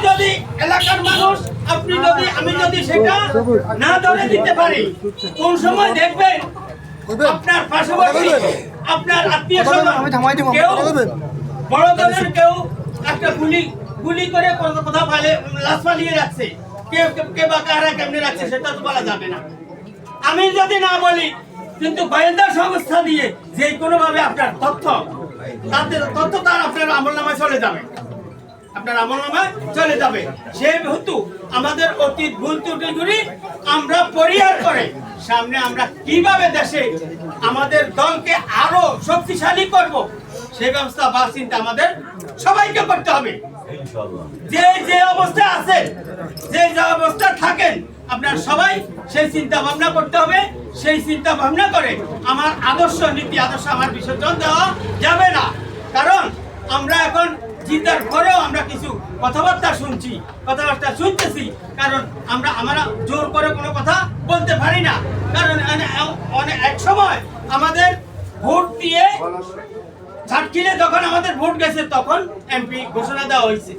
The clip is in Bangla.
যদি এলাকার মানুষ আমি যদি সেটা না ধরে দিতে পারি, কোন সময় দেখবেন আপনার পাশাপাশি আপনার আত্মীয় স্বজন কেউ বড় ধরনের কেউ একটা গুলি করে কোথাও লাশ পালিয়ে যাচ্ছে, কে বা কারা কেমনে রাখছে সেটা তো বলা যাবে না। আমি যদি না বলি, কিন্তু গোয়েন্দা সংস্থা দিয়ে যে কোনো ভাবে আপনার তথ্য তার আপনার আমলনামায় চলে যাবে, সেহেতু আমাদের অতীত ভুল ত্রুটিগুলি আমরা পরিহার করে সামনে আমরা কিভাবে দেশে আমাদের দলকে আরো শক্তিশালী করব সেই ব্যবস্থা বা চিন্তা আমাদের সবাইকে করতে হবে। যে অবস্থায় আছেন, যে অবস্থায় থাকেন, আপনার সবাই সেই চিন্তা ভাবনা করতে হবে। সেই চিন্তা ভাবনা করে আমার নীতি আদর্শ আমার বিসর্জন দেওয়া যাবে না। কারণ আমরা এখন জিতার পরেও আমরা কিছু কথাবার্তা শুনতেছি, কারণ আমরা জোর করে কোনো কথা বলতে পারি না। কারণ এক সময় আমাদের ভোট দিয়ে ঝাটকিলে যখন আমাদের ভোট গেছে তখন এমপি ঘোষণা দেওয়া হয়েছে।